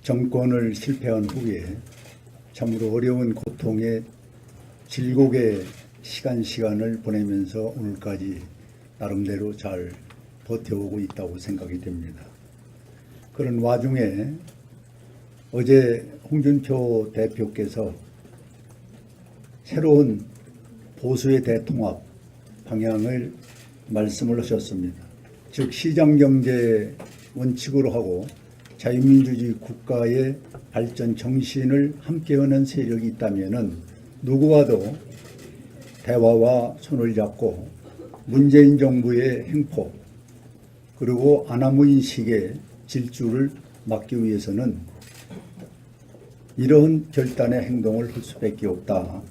정권을 실패한 후에 참으로 어려운 고통에 질곡의 시간을 보내면서 오늘까지 나름대로 잘 버텨오고 있다고 생각이 됩니다. 그런 와중에 어제 홍준표 대표께서 새로운 보수의 대통합 방향을 말씀을 하셨습니다. 즉 시장경제 원칙으로 하고 자유민주주의 국가의 발전 정신을 함께하는 세력이 있다면 누구와도 대화와 손을 잡고 문재인 정부의 행포 그리고 아나무인식의 질주를 막기 위해서는 이러한 결단의 행동을 할 수밖에 없다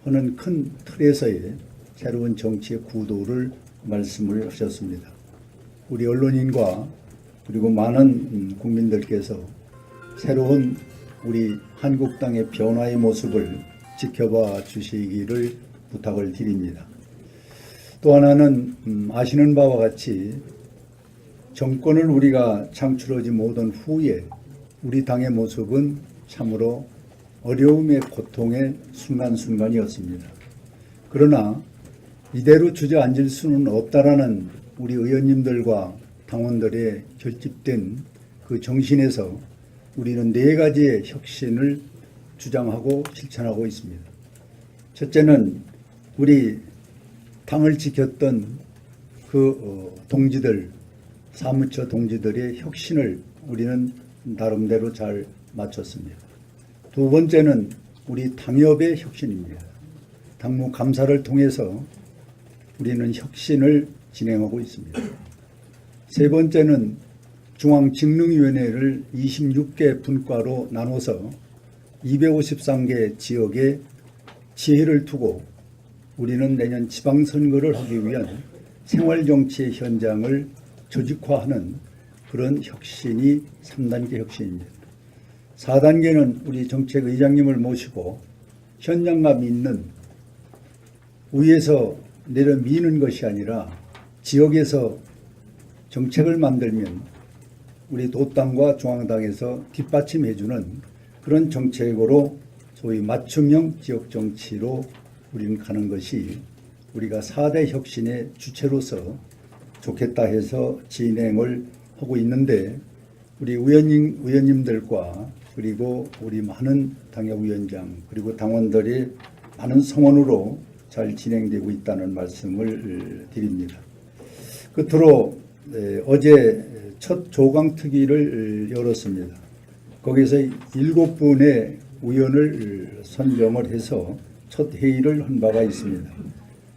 하는 큰 틀에서의 새로운 정치의 구도를 말씀을 하셨습니다. 우리 언론인과 그리고 많은 국민들께서 새로운 우리 한국당의 변화의 모습을 지켜봐 주시기를 부탁을 드립니다. 또 하나는 아시는 바와 같이 정권을 우리가 창출하지 못한 후에 우리 당의 모습은 참으로 어려움의 고통의 순간순간이었습니다. 그러나 이대로 주저앉을 수는 없다라는 우리 의원님들과 당원들의 결집된 그 정신에서 우리는 4가지의 혁신을 주장하고 실천하고 있습니다. 첫째는 우리 당을 지켰던 그 동지들, 사무처 동지들의 혁신을 우리는 나름대로 잘 마쳤습니다. 두 번째는 우리 당협의 혁신입니다. 당무 감사를 통해서 우리는 혁신을 진행하고 있습니다. 세 번째는 중앙직능위원회를 26개 분과로 나눠서 253개 지역에 지혜를 두고 우리는 내년 지방선거를 하기 위한 생활정치의 현장을 조직화하는 그런 혁신이 3단계 혁신입니다. 4단계는 우리 정책의장님을 모시고 현장감 있는 위에서 내려 미는 것이 아니라 지역에서 정책을 만들면 우리 도당과 중앙당에서 뒷받침해주는 그런 정책으로 소위 맞춤형 지역정치로 우리는 가는 것이 우리가 4대 혁신의 주체로서 좋겠다 해서 진행을 하고 있는데 우리 의원님들과 그리고 우리 많은 당협위원장 그리고 당원들의 많은 성원으로 잘 진행되고 있다는 말씀을 드립니다. 끝으로 어제 첫 조강특위를 열었습니다. 거기서 7분의 위원을 선정을 해서 첫 회의를 한 바가 있습니다.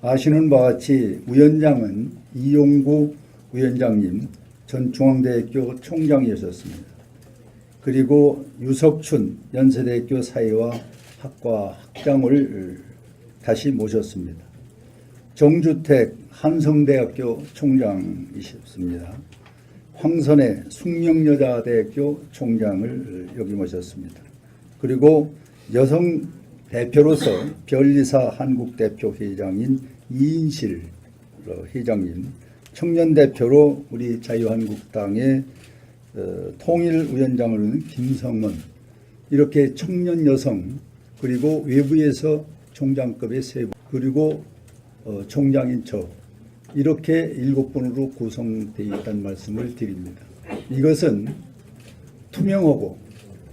아시는 바와 같이 위원장은 이용구 위원장님 전 중앙대학교 총장이셨습니다. 그리고 유석춘 연세대학교 사회와 학과 학장을 다시 모셨습니다. 정주택 한성대학교 총장이셨습니다. 황선혜 숙명여자대학교 총장을 여기 모셨습니다. 그리고 여성 대표로서 별리사 한국대표 회장인 이인실 회장님, 청년 대표로 우리 자유한국당의 통일위원장을 하는 김성원, 이렇게 청년 여성 그리고 외부에서 총장급의 3분 그리고 총장인 저 이렇게 7분으로 구성되어 있다는 말씀을 드립니다. 이것은 투명하고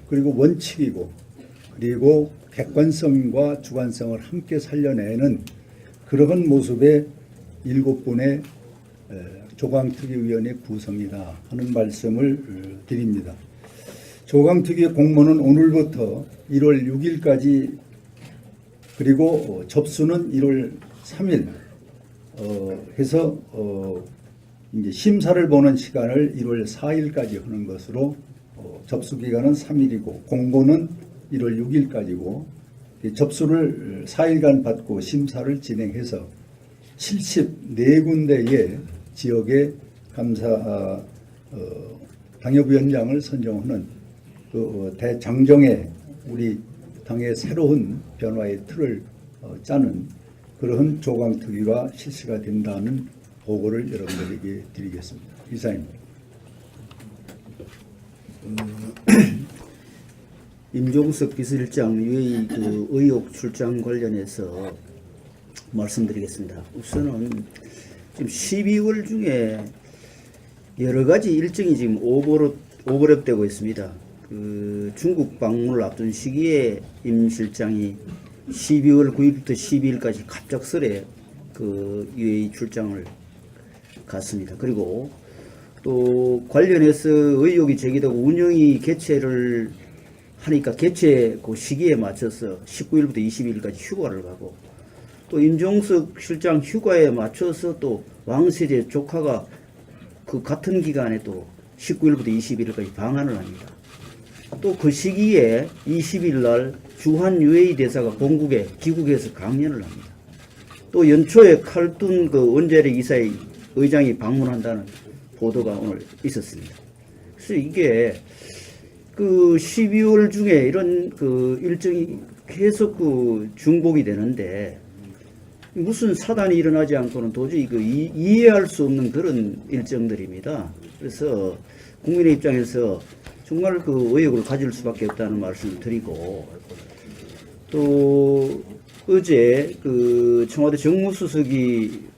그리고 원칙이고 그리고 객관성과 주관성을 함께 살려내는 그러한 모습의 7분의 조강특위위원회 구성이다 하는 말씀을 드립니다. 조강특위 공모는 오늘부터 1월 6일까지 그리고 접수는 1월 3일 해서 이제 심사를 보는 시간을 1월 4일까지 하는 것으로 접수 기간은 3일이고 공고는 1월 6일까지고 접수를 4일간 받고 심사를 진행해서 74군데의 지역의 감사 당협위원장을 선정하는 그 대장정에 우리 당의 새로운 변화의 틀을 짜는 그러한 조강특위가 실시가 된다는 보고를 여러분들에게 드리겠습니다. 이상입니다. 임종석 비서실장 유해의 그 의혹 출장 관련해서 말씀드리겠습니다. 우선은 지금 12월 중에 여러 가지 일정이 지금 오버랩되고 있습니다. 그 중국 방문을 앞둔 시기에 임 실장이 12월 9일부터 12일까지 갑작스레 그 UAE 출장을 갔습니다. 그리고 또 관련해서 의혹이 제기되고 운영이 개최를 하니까 개최 그 시기에 맞춰서 19일부터 20일까지 휴가를 가고 또 임종석 실장 휴가에 맞춰서 또 왕세제 조카가 그 같은 기간에 또 19일부터 21일까지 방한을 합니다. 또 그 시기에 20일 날 주한 UAE 대사가 본국에 귀국해서 강연을 합니다. 또 연초에 칼툰 그 원자력 이사의 의장이 방문한다는 보도가 오늘 있었습니다. 그래서 이게 그 12월 중에 이런 그 일정이 계속 그 중복이 되는데 무슨 사단이 일어나지 않고는 도저히 그 이해할 수 없는 그런 일정들입니다. 그래서 국민의 입장에서 정말 그 의혹을 가질 수밖에 없다는 말씀을 드리고 또 어제 그 청와대 정무수석이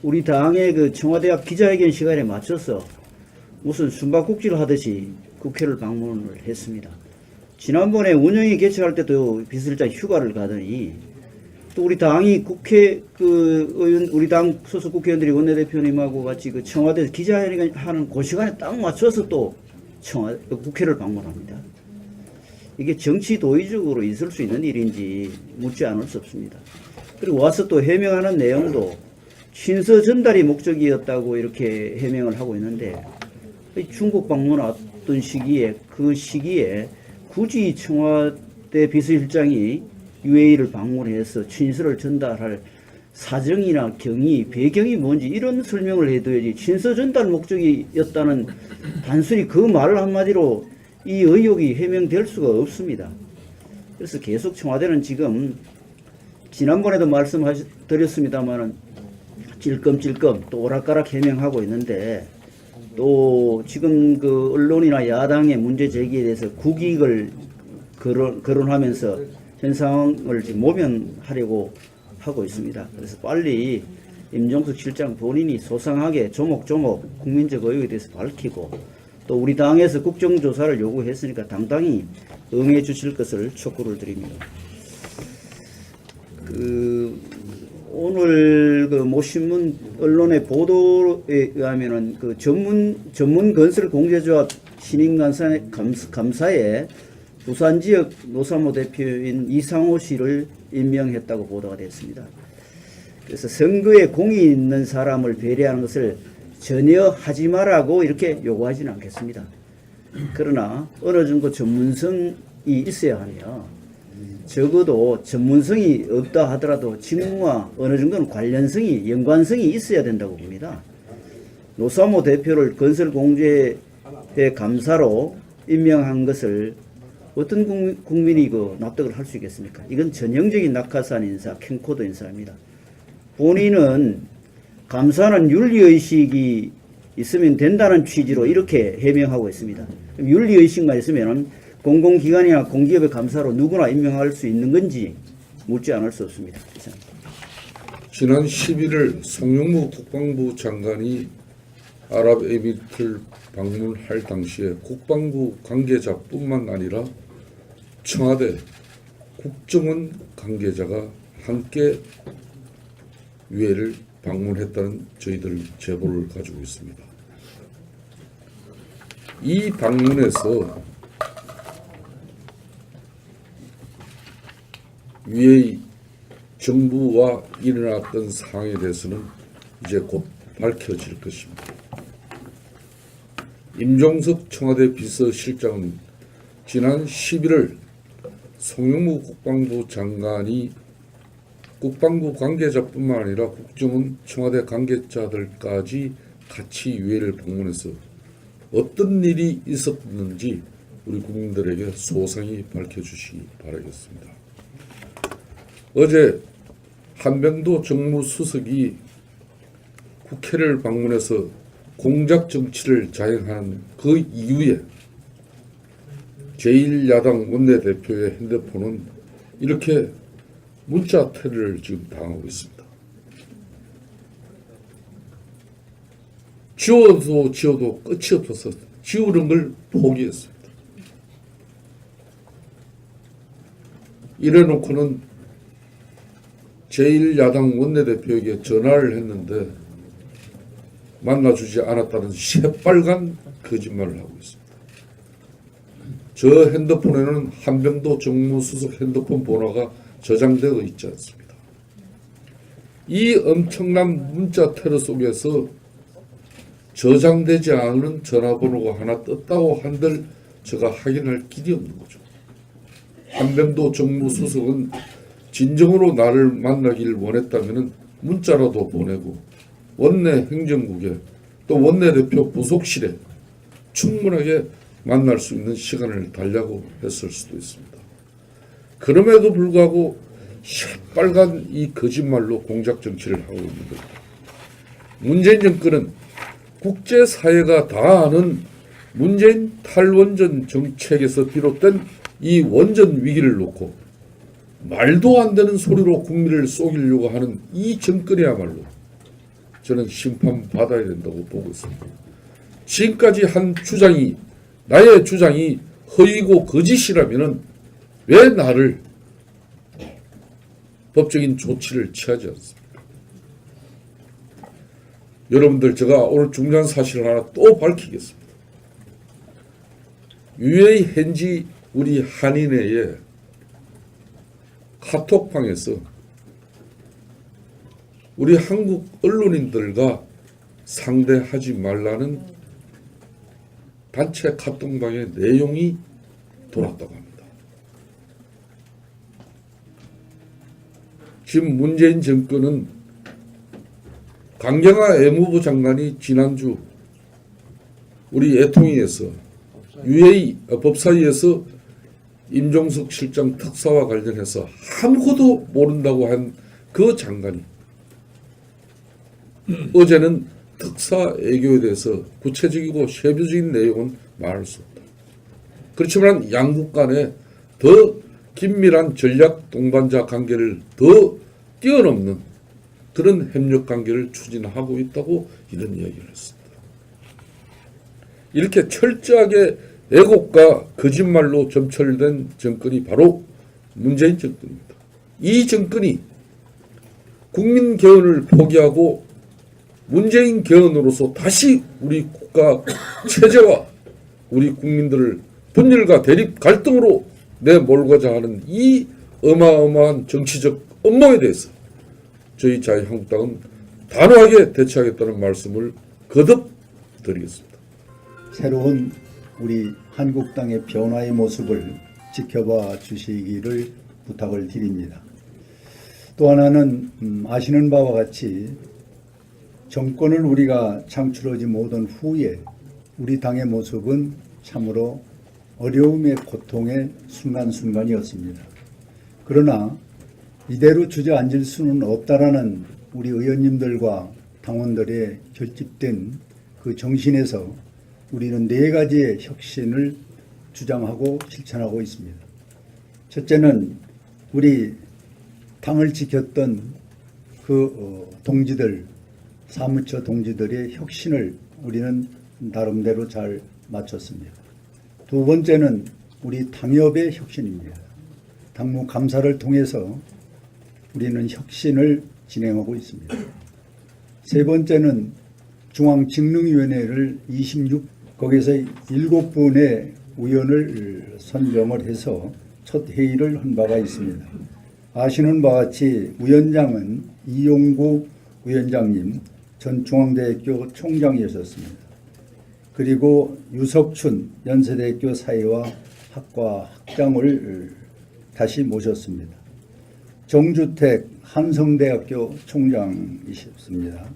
우리 당의 그 청와대 앞 기자회견 시간에 맞춰서 무슨 숨바꼭질 하듯이 국회를 방문을 했습니다. 지난번에 운영위 개최할 때도 비서실장 휴가를 가더니 또 우리 당이 국회 그 의원 우리 당 소속 국회의원들이 원내대표님하고 같이 그 청와대 기자회견 하는 그 시간에 딱 맞춰서 또 국회를 방문합니다. 이게 정치 도의적으로 있을 수 있는 일인지 묻지 않을 수 없습니다. 그리고 와서 또 해명하는 내용도 친서 전달이 목적이었다고 이렇게 해명을 하고 있는데 중국 방문 앞둔 시기에 그 시기에 굳이 청와대 비서실장이 UAE를 방문해서 친서를 전달할 사정이나 경위, 배경이 뭔지 이런 설명을 해둬야지 친서 전달 목적이었다는 단순히 그 말 한마디로 이 의혹이 해명될 수가 없습니다. 그래서 계속 청와대는 지금 지난번에도 말씀드렸습니다만은 찔끔찔끔 또 오락가락 해명하고 있는데 또 지금 그 언론이나 야당의 문제 제기에 대해서 국익을 거론하면서 현 상황을 지금 모면하려고 하고 있습니다. 그래서 빨리 임종석 실장 본인이 소상하게 조목조목 국민적 의혹에 대해서 밝히고 또 우리 당에서 국정조사를 요구했으니까 당당히 응해 주실 것을 촉구를 드립니다. 오늘 그 모신문 언론의 보도에 의하면은 그 전문 건설 공제조합 신임 감사에 부산 지역 노사모 대표인 이상호 씨를 임명했다고 보도가 됐습니다. 그래서 선거에 공이 있는 사람을 배려하는 것을 전혀 하지 말라고 이렇게 요구하지는 않겠습니다. 그러나 어느 정도 전문성이 있어야 하며 적어도 전문성이 없다 하더라도 직무와 어느 정도는 관련성이 연관성이 있어야 된다고 봅니다. 노사모 대표를 건설공제회 감사로 임명한 것을 어떤 국민이 그 납득을 할 수 있겠습니까? 이건 전형적인 낙하산 인사, 캔코더 인사입니다. 본인은 감사는 윤리의식이 있으면 된다는 취지로 이렇게 해명하고 있습니다. 윤리의식만 있으면 공공기관이나 공기업의 감사로 누구나 임명할 수 있는 건지 묻지 않을 수 없습니다. 지난 11일 송영무 국방부 장관이 아랍에미리트를 방문할 당시에 국방부 관계자뿐만 아니라 청와대 국정원 관계자가 함께 유해를 방문했다는 저희들 제보를 가지고 있습니다. 이 방문에서 유해 정부와 일어났던 상황에 대해서는 이제 곧 밝혀질 것입니다. 임종석 청와대 비서실장은 지난 11월 송영무 국방부 장관이 국방부 관계자뿐만 아니라 국정원 청와대 관계자들까지 같이 유해를 방문해서 어떤 일이 있었는지 우리 국민들에게 소상히 밝혀주시기 바라겠습니다. 어제 한병도 정무수석이 국회를 방문해서 공작 정치를 자행하는 그 이후에 제1야당 원내대표의 핸드폰은 이렇게 문자 테러를 지금 당하고 있습니다. 지워도 끝이 없어서 지우는 걸 포기했습니다. 이래놓고는 제1야당 원내대표에게 전화를 했는데 만나주지 않았다는 새빨간 거짓말을 하고 있습니다. 저 핸드폰에는 한병도 정무수석 핸드폰 번호가 저장되어 있지 않습니다. 이 엄청난 문자 테러 속에서 저장되지 않은 전화번호가 하나 떴다고 한들 제가 확인할 길이 없는 거죠. 한병도 정무수석은 진정으로 나를 만나길 원했다면 문자라도 보내고 원내 행정국에 또 원내대표 부속실에 충분하게 만날 수 있는 시간을 달라고 했을 수도 있습니다. 그럼에도 불구하고 새빨간 이 거짓말로 공작 정치를 하고 있는 겁니다. 문재인 정권은 국제사회가 다 아는 문재인 탈원전 정책에서 비롯된 이 원전 위기를 놓고 말도 안 되는 소리로 국민을 속이려고 하는 이 정권이야말로 저는 심판받아야 된다고 보고 있습니다. 지금까지 한 주장이 나의 주장이 허위고 거짓이라면 왜 나를 법적인 조치를 취하지 않습니까? 여러분들 제가 오늘 중요한 사실을 하나 또 밝히겠습니다. UA 현지 우리 한인회의 카톡방에서 우리 한국 언론인들과 상대하지 말라는 단체 카톡방의 내용이 돌았다고 합니다. 지금 문재인 정권은 강경화 외무부 장관이 지난주 우리 애통위에서 UA 법사위에서 임종석 실장 특사와 관련해서 아무것도 모른다고 한 그 장관이 어제는 특사 애교에 대해서 구체적이고 세부적인 내용은 말할 수 없다. 그렇지만 양국 간에 더 긴밀한 전략 동반자 관계를 더 뛰어넘는 그런 협력 관계를 추진하고 있다고 이런 이야기를 했습니다. 이렇게 철저하게 왜곡과 거짓말로 점철된 정권이 바로 문재인 정권입니다. 이 정권이 국민 개헌을 포기하고 문재인 개헌으로서 다시 우리 국가 체제와 우리 국민들을 분열과 대립 갈등으로 내몰고자 하는 이 어마어마한 정치적 음모에 대해서 저희 자유한국당은 단호하게 대처하겠다는 말씀을 거듭 드리겠습니다. 새로운 우리 한국당의 변화의 모습을 지켜봐 주시기를 부탁을 드립니다. 또 하나는 아시는 바와 같이 정권을 우리가 창출하지 못한 후에 우리 당의 모습은 참으로 어려움의 고통의 순간순간이었습니다. 그러나 이대로 주저앉을 수는 없다라는 우리 의원님들과 당원들의 결집된 그 정신에서 우리는 4가지의 혁신을 주장하고 실천하고 있습니다. 첫째는 우리 당을 지켰던 그 동지들, 사무처 동지들의 혁신을 우리는 나름대로 잘 마쳤습니다. 두 번째는 우리 당협의 혁신입니다. 당무 감사를 통해서 우리는 혁신을 진행하고 있습니다. 세 번째는 중앙직능위원회를 거기서 7분의 위원을 선정을 해서 첫 회의를 한 바가 있습니다. 아시는 바와 같이 위원장은 이용구 위원장님 전 중앙대학교 총장이셨습니다. 그리고 유석춘 연세대학교 사회와 학과 학장을 다시 모셨습니다. 정주택 한성대학교 총장이셨습니다.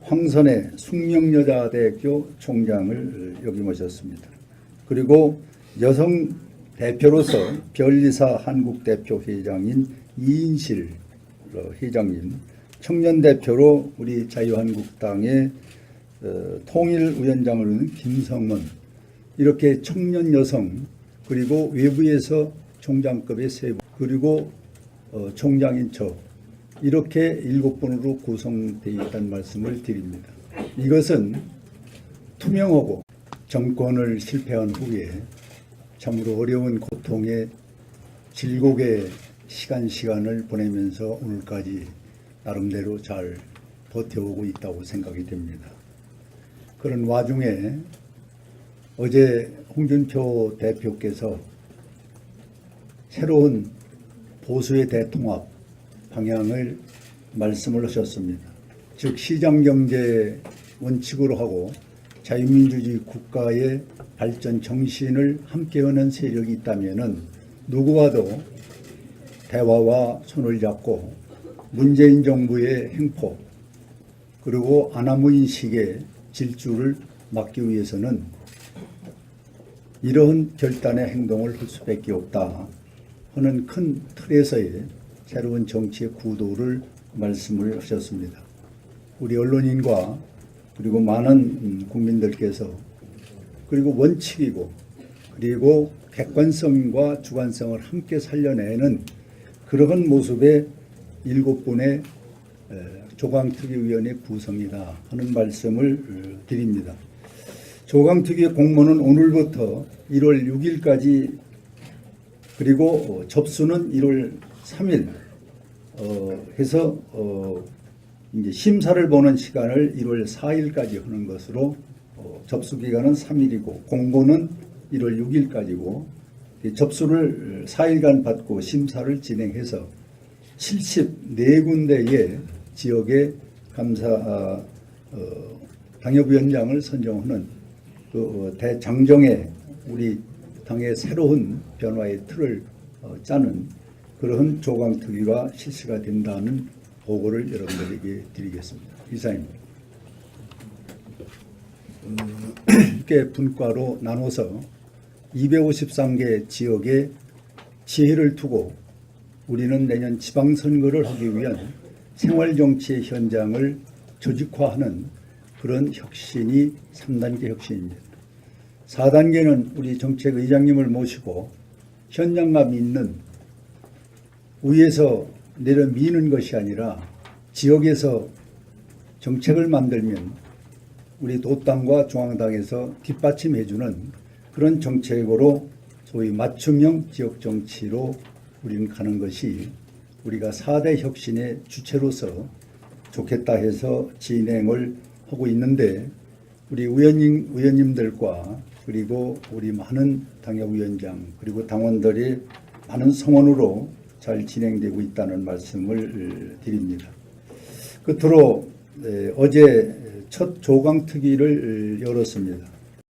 황선의 숙명여자대학교 총장을 여기 모셨습니다. 그리고 여성 대표로서 변리사 한국대표 회장인 이인실 회장님, 청년 대표로 우리 자유한국당의 통일위원장을 하는 김성원, 이렇게 청년 여성 그리고 외부에서 총장급의 3분, 그리고 총장인처 이렇게 7분으로 구성되어 있다는 말씀을 드립니다. 이것은 투명하고 정권을 실패한 후에 참으로 어려운 고통의 질곡의 시간을 보내면서 오늘까지 나름대로 잘 버텨오고 있다고 생각이 됩니다. 그런 와중에 어제 홍준표 대표께서 새로운 보수의 대통합 방향을 말씀을 하셨습니다. 즉 시장경제 원칙으로 하고 자유민주주의 국가의 발전 정신을 함께하는 세력이 있다면은 누구와도 대화와 손을 잡고 문재인 정부의 행포 그리고 아나무인식의 질주를 막기 위해서는 이러한 결단의 행동을 할 수밖에 없다 하는 큰 틀에서의 새로운 정치의 구도를 말씀을 하셨습니다. 우리 언론인과 그리고 많은 국민들께서 그리고 원칙이고 그리고 객관성과 주관성을 함께 살려내는 그러한 모습의 7분의 조강특위위원회 구성이다 하는 말씀을 드립니다. 조강특위 공모는 오늘부터 1월 6일까지 그리고 접수는 1월 3일 해서 이제 심사를 보는 시간을 1월 4일까지 하는 것으로 접수 기간은 3일이고 공고는 1월 6일까지고 접수를 4일간 받고 심사를 진행해서 74군데의 지역의 감사 당협위원장을 선정하는 그 대장정에 우리 당의 새로운 변화의 틀을 짜는 그러한 조강특위가 실시가 된다는 보고를 여러분들에게 드리겠습니다. 이상입니다. 이렇게 분과로 나눠서 253개 지역에 지혜를 두고 우리는 내년 지방선거를 하기 위한 생활정치의 현장을 조직화하는 그런 혁신이 3단계 혁신입니다. 4단계는 우리 정책의장님을 모시고 현장감 있는 위에서 내려 미는 것이 아니라 지역에서 정책을 만들면 우리 도당과 중앙당에서 뒷받침해주는 그런 정책으로 소위 맞춤형 지역정치로 우리는 가는 것이 우리가 4대 혁신의 주체로서 좋겠다 해서 진행을 하고 있는데 우리 의원님들과 그리고 우리 많은 당협위원장 그리고 당원들의 많은 성원으로 잘 진행되고 있다는 말씀을 드립니다. 끝으로 어제 첫 조강특위를 열었습니다.